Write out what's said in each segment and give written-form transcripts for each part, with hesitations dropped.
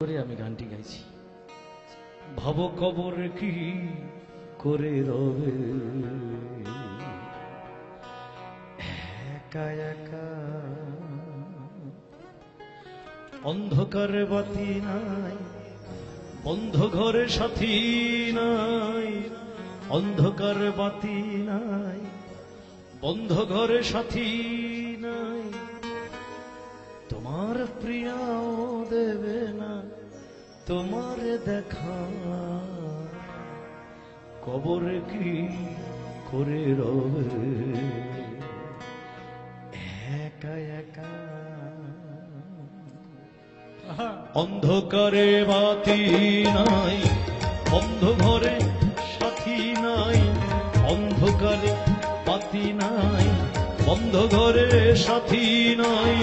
আমি গানটি গাইছি। ভাব কবর কি করে রবে একা একা, অন্ধকার বাতি নাই, বন্ধ ঘরে সাথী নাই, অন্ধকার বাতি নাই, বন্ধ ঘরে সাথী নাই, তোমার প্রিয়াও দেবে না তোমার দেখা, কবর কি করে রবে একা একা। অন্ধকারে বাতি নাই, বন্ধ ঘরে সাথী নাই, অন্ধকারে বাতি নাই, বন্ধ ঘরে সাথী নাই,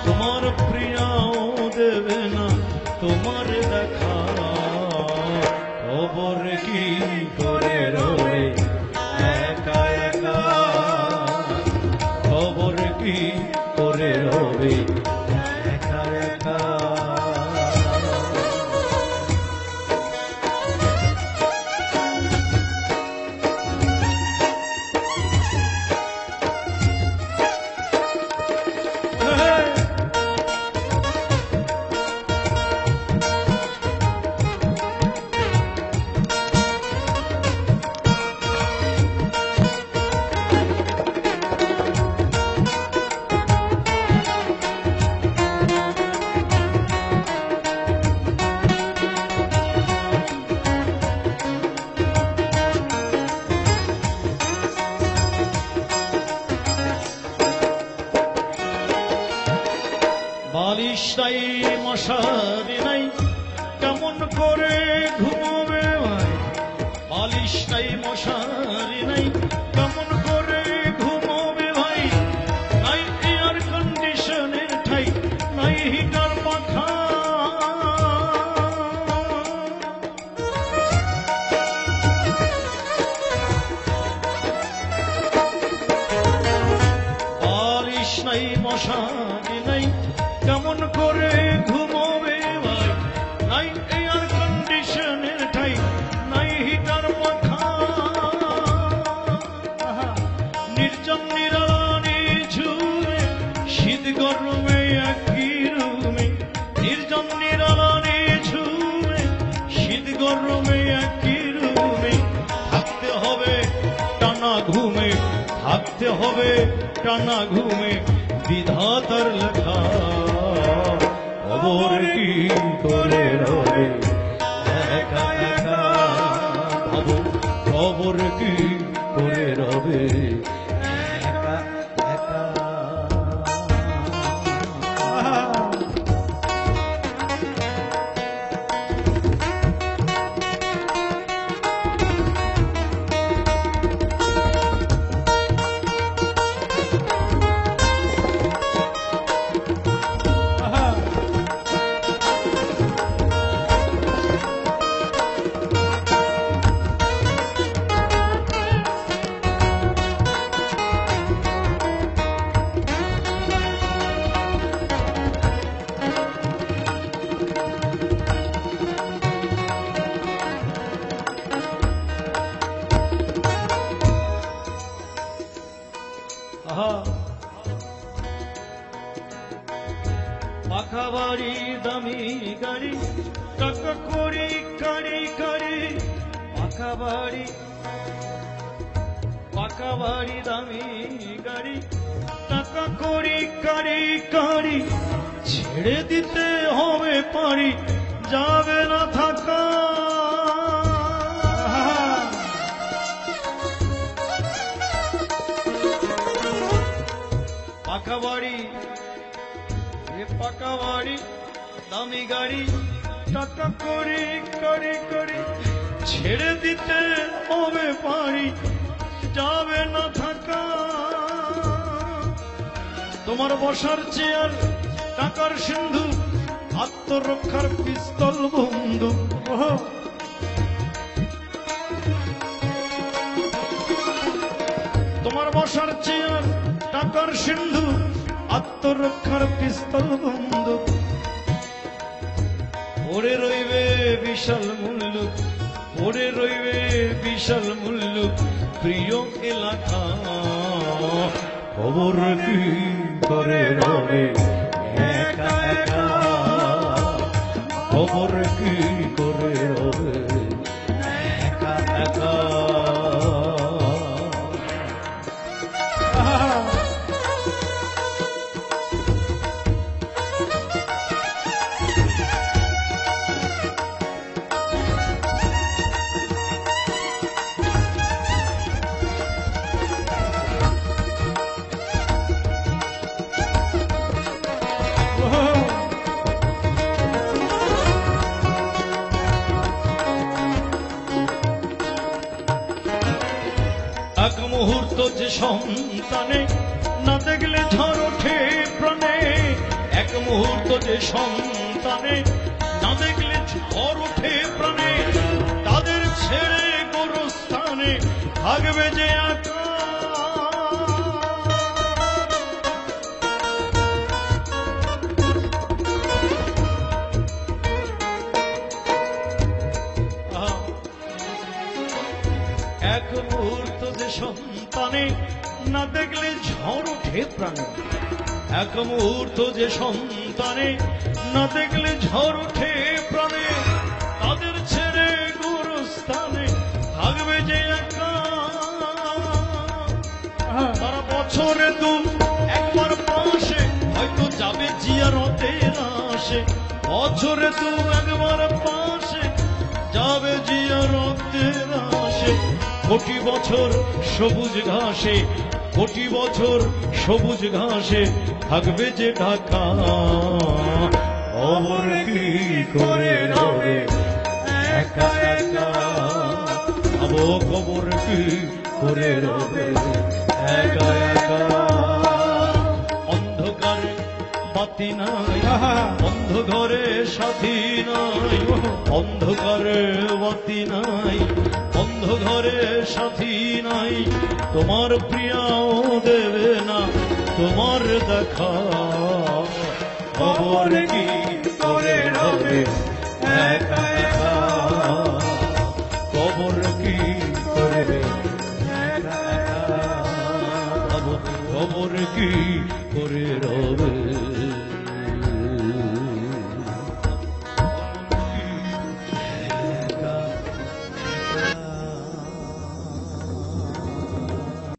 তোমার প্রিয়াও দেবে না তোমার দেখা, কবর কি করে রবে একা একা, কবর কি করে রবে একা একা। বালিশ নাই মশারি নাই কেমন করে ঘুমোবে ভাই, বালিশ নাই মশারি নাই কেমন করে ঘুমোবে ভাই, নাই এয়ার কন্ডিশনের ঠাই, নাই হিটার পাখা, বালিশ নাই মশারি নাই কেমন করে ঘুমোবে ভাই, নাই এয়ার কন্ডিশনের ঠাই, নাই হিটার পাখা, নির্জন নিরানি ঝুমে শীত গরমে একই রুমে, নির্জন নিরানি ঝুমে শীত গরমে একই রুমে, থাকতে হবে টানা ঘুমে, থাকতে হবে টানা ঘুমে, বিধাতার লেখা, কবর কি করে রবে একা একা, ভাবো কবর কি করে রবে একা একা। পাকা বাড়ি দামি গাড়ি টাকা করি কারি কারি, পাকা বাড়ি দামি গাড়ি টাকা করি কারি কারি, ছেড়ে দিতে হবে পারি যাবে না থাকা, পাকা বাড়ি পাকা বাড়ি দামি গাড়ি টাকা করি করি করি, ছেড়ে দিতে হবে পারি যাবে না থাকা, তোমার বসার চেয়ার টাকার সিন্ধু, আত্মরক্ষার পিস্তল বন্ধু, তোমার বসার চেয়ার টাকার সিন্ধু, আত্মরক্ষার পিস্তল বন্ধু, পড়ে রইবে বিশাল মূল্য, পড়ে রইবে বিশাল মূল্য প্রিয় এলাকা। খবর কি করে রবে একা একা, খবর কি করে রবে একা একা। এক মুহূর্ত যে সন্তানে না দেখলে ঝড় ওঠে প্রাণে, এক মুহূর্ত যে সন্তানে না দেখলে ঝড় ওঠে প্রাণে, তাদের ছেড়ে গোরস্থানে থাকবে যে একা। এক মুহূর্ত যে সন্তানে না দেখলে ঝড় ওঠে প্রাণে, এক মুহূর্ত যে সন্তানে না দেখলে ঝড় ওঠে প্রাণে, তাদের ছেড়ে গোরস্থানে থাকবে যে একা। তারা বছরে দু একবার পাশে হয়তো যাবে জিয়ারতের আসে, বছরে দু একবার পাশে যাবে জিয়ারতের আসে। কোটি বছর সবুজ ঘাসে, কোটি বছর সবুজ ঘাসে থাকবে যে ঢাকা। খবর কি করে রবে একা একা, আবো খবর কি করে রবে একা একা। অন্ধকারে বাতি নাই, অন্ধ ঘরে সাথী নাই, অন্ধকারে বাতি নাই, অন্ধ ঘরে সাথী নাই। তোমার প্রিয়াও দেবে না তোমার দেখা। খবর কি করে রবে একা একা, খবর কি করে একা একা, খবর কি করে রবে।